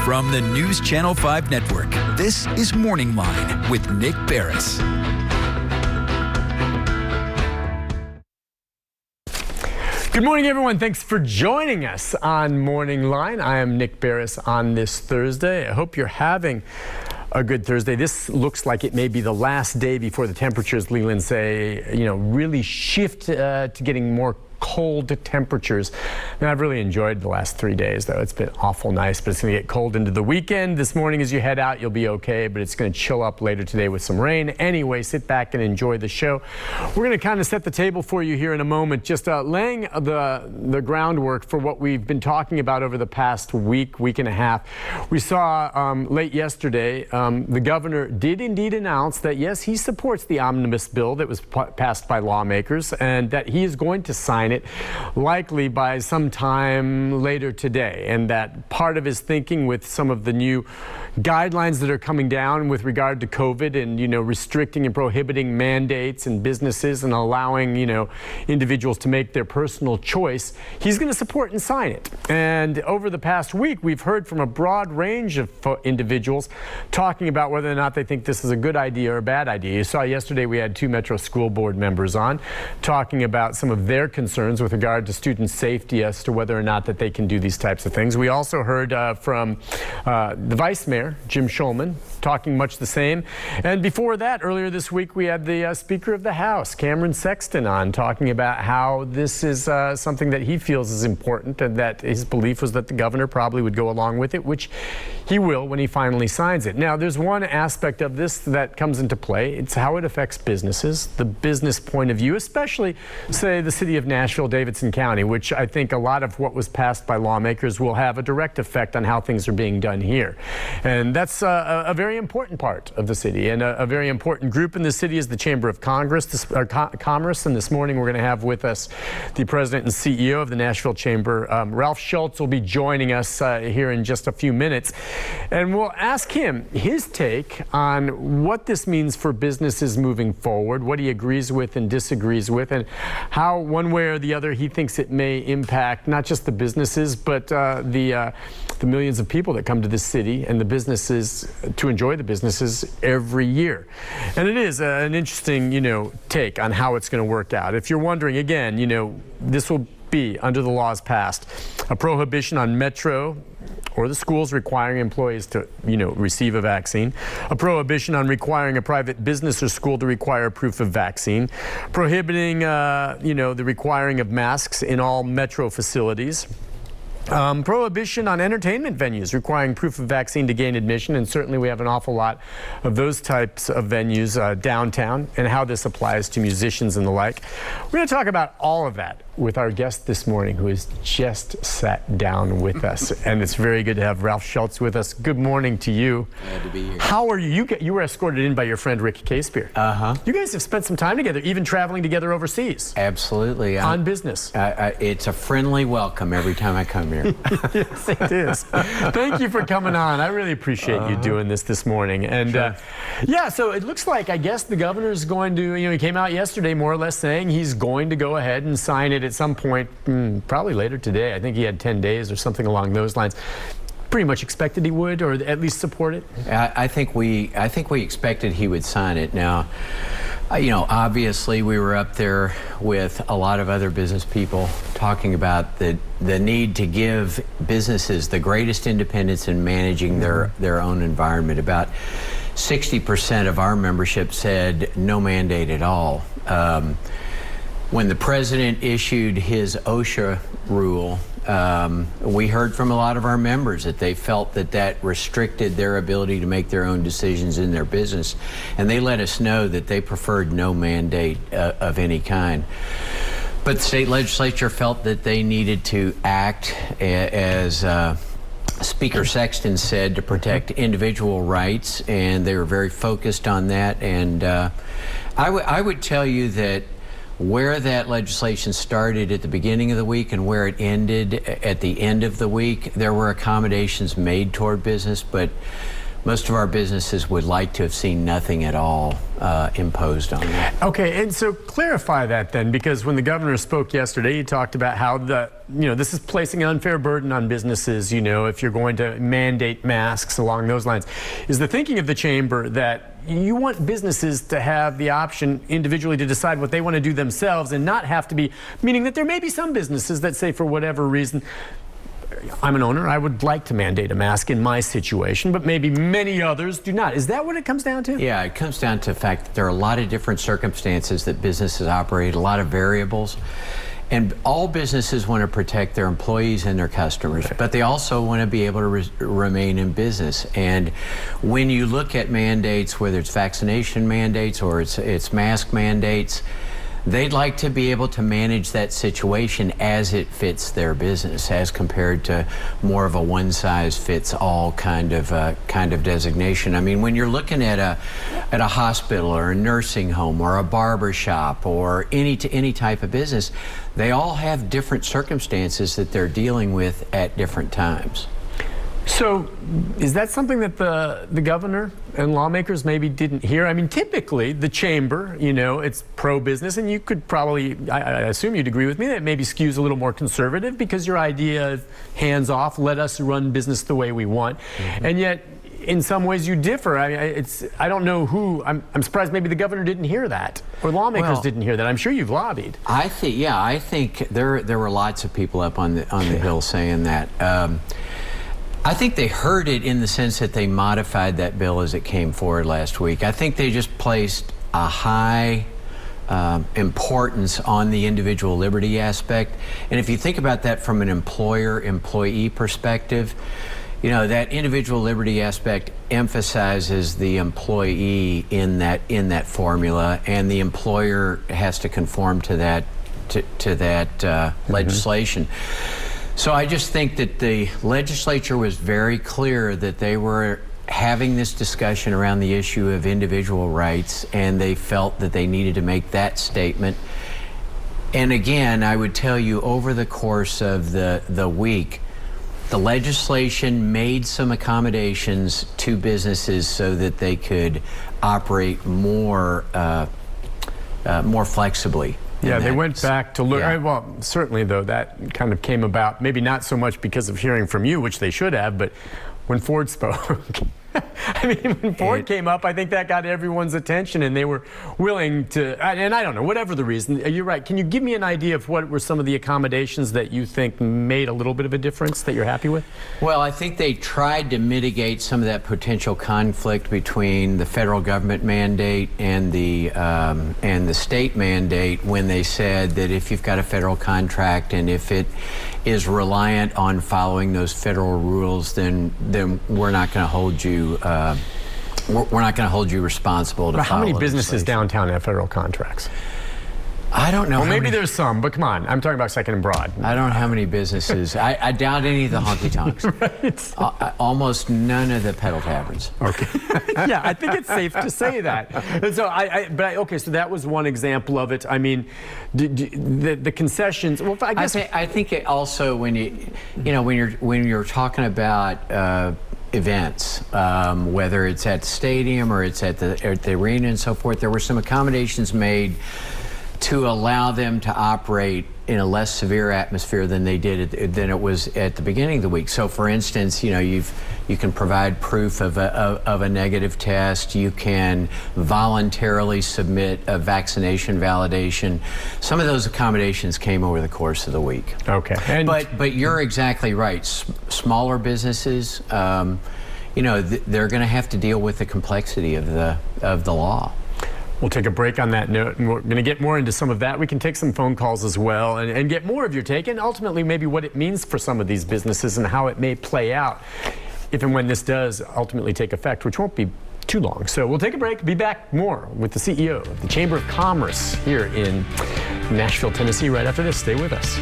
From the News Channel 5 Network, this is Morning Line with Nick Barris. Good morning, everyone. Thanks for joining us on Morning Line. I am Nick Barris on this Thursday. I hope you're having a good Thursday. This looks like it may be the last day before the temperatures, Leland, say, really shift to getting more cold temperatures. Now, I've really enjoyed the last 3 days, though. It's been awful nice, but it's going to get cold into the weekend. This morning as you head out, you'll be okay, but it's going to chill up later today with some rain. Anyway, sit back and enjoy the show. We're going to kind of set the table for you here in a moment, just laying the groundwork for what we've been talking about over the past week and a half. We saw late yesterday, the governor did indeed announce that, yes, he supports the omnibus bill that was passed by lawmakers and that he is going to sign it likely by sometime later today, and that part of his thinking with some of the new guidelines that are coming down with regard to COVID and restricting and prohibiting mandates and businesses and allowing individuals to make their personal choice, he's going to support and sign it. And over the past week, we've heard from a broad range of individuals talking about whether or not they think this is a good idea or a bad idea. You saw yesterday we had 2 Metro School Board members on talking about some of their concerns with regard to student safety as to whether or not that they can do these types of things. We also heard from the Vice Mayor, Jim Schulman, talking much the same. And before that, earlier this week, we had the Speaker of the House, Cameron Sexton, on talking about how this is something that he feels is important and that his belief was that the governor probably would go along with it, which he will when he finally signs it. Now, there's one aspect of this that comes into play. It's how it affects businesses, the business point of view, especially, say, the city of Nashville, Davidson County, which I think a lot of what was passed by lawmakers will have a direct effect on how things are being done here. And that's a very important part of the city, and a very important group in the city is the Chamber of Commerce. And this morning we're going to have with us the president and CEO of the Nashville Chamber. Ralph Schulz will be joining us here in just a few minutes, and we'll ask him his take on what this means for businesses moving forward, what he agrees with and disagrees with, and how one way or the other he thinks it may impact not just the businesses, but the millions of people that come to this city and the businesses to enjoy the businesses every year. And it is an interesting, take on how it's going to work out. If you're wondering, again, this will be, under the laws passed, a prohibition on Metro or the schools requiring employees to, receive a vaccine, a prohibition on requiring a private business or school to require proof of vaccine, prohibiting, the requiring of masks in all Metro facilities, prohibition on entertainment venues requiring proof of vaccine to gain admission, and certainly we have an awful lot of those types of venues downtown, and how this applies to musicians and the like. We're going to talk about all of that with our guest this morning, who has just sat down with us, and it's very good to have Ralph Schulz with us. Good morning to you. Glad to be here. How are you? You were escorted in by your friend Rick Casebeer. You guys have spent some time together, even traveling together overseas. Absolutely. On business. It's a friendly welcome every time I come here. Yes, it is. Thank you for coming on. I really appreciate you doing this morning. And sure. So it looks like, I guess the governor's going to, he came out yesterday more or less saying he's going to go ahead and sign it at some point, probably later today. I think he had 10 days or something along those lines. Pretty much expected he would, or at least support it? I think we expected he would sign it. Now, obviously we were up there with a lot of other business people talking about the need to give businesses the greatest independence in managing their own environment. About 60% of our membership said no mandate at all. When the president issued his OSHA rule, we heard from a lot of our members that they felt that restricted their ability to make their own decisions in their business, and they let us know that they preferred no mandate of any kind. But the state legislature felt that they needed to act, as Speaker Sexton said, to protect individual rights, and they were very focused on that. And I would tell you that where that legislation started at the beginning of the week and where it ended at the end of the week, there were accommodations made toward business, but most of our businesses would like to have seen nothing at all imposed on them. Okay, and so clarify that then, because when the governor spoke yesterday, he talked about how this is placing an unfair burden on businesses, if you're going to mandate masks along those lines. Is the thinking of the chamber that you want businesses to have the option individually to decide what they want to do themselves and not have to be, meaning that there may be some businesses that say for whatever reason, I'm an owner, I would like to mandate a mask in my situation, but maybe many others do not. Is that what it comes down to? Yeah, it comes down to the fact that there are a lot of different circumstances that businesses operate, a lot of variables. And all businesses want to protect their employees and their customers, but they also want to be able to remain in business. And when you look at mandates, whether it's vaccination mandates or it's mask mandates, they'd like to be able to manage that situation as it fits their business, as compared to more of a one-size-fits-all kind of designation. I mean, when you're looking at a hospital or a nursing home or a barber shop or any type of business, they all have different circumstances that they're dealing with at different times. So is that something that the governor and lawmakers maybe didn't hear? I mean, typically the chamber, it's pro-business, and you could probably, I assume you'd agree with me, that maybe skews a little more conservative because your idea of hands off, let us run business the way we want. Mm-hmm. And yet, in some ways you differ. I mean, I don't know who, I'm surprised maybe the governor didn't hear that, or lawmakers didn't hear that. I'm sure you've lobbied. I think there were lots of people up on the Hill saying that. I think they heard it in the sense that they modified that bill as it came forward last week. I think they just placed a high importance on the individual liberty aspect. And if you think about that from an employer-employee perspective, that individual liberty aspect emphasizes the employee in that formula, and the employer has to conform to that legislation. So I just think that the legislature was very clear that they were having this discussion around the issue of individual rights, and they felt that they needed to make that statement. And again, I would tell you, over the course of the week, the legislation made some accommodations to businesses so that they could operate more flexibly. Yeah, they went back to look. Yeah. Well, certainly, though, that kind of came about, maybe not so much because of hearing from you, which they should have, but when Ford spoke. I mean, when Ford came up, I think that got everyone's attention, and they were willing to, and I don't know, whatever the reason, you're right. Can you give me an idea of what were some of the accommodations that you think made a little bit of a difference that you're happy with? Well, I think they tried to mitigate some of that potential conflict between the federal government mandate and the state mandate, when they said that if you've got a federal contract and if it is reliant on following those federal rules, then we're not going to hold you. We're not going to hold you responsible to follow. How many businesses downtown have federal contracts? I don't know. Well, maybe there's some, but come on. I'm talking about Second and Broad. I don't know how many businesses. I doubt any of the honky-tonks. Right. Almost none of the pedal taverns. Okay. Yeah, I think it's safe to say that. And so okay, so that was one example of it. I mean, the concessions. Well, I guess I think it also, when you're talking about events, whether it's at the stadium or it's at the arena and so forth, there were some accommodations made to allow them to operate in a less severe atmosphere than it was at the beginning of the week. So, for instance, you can provide proof of a negative test. You can voluntarily submit a vaccination validation. Some of those accommodations came over the course of the week. Okay. But you're exactly right. Smaller businesses, they're going to have to deal with the complexity of the law. We'll take a break on that note, and we're going to get more into some of that. We can take some phone calls as well and get more of your take, and ultimately maybe what it means for some of these businesses and how it may play out if and when this does ultimately take effect, which won't be too long. So we'll take a break, be back more with the CEO of the Chamber of Commerce here in Nashville, Tennessee, right after this. Stay with us.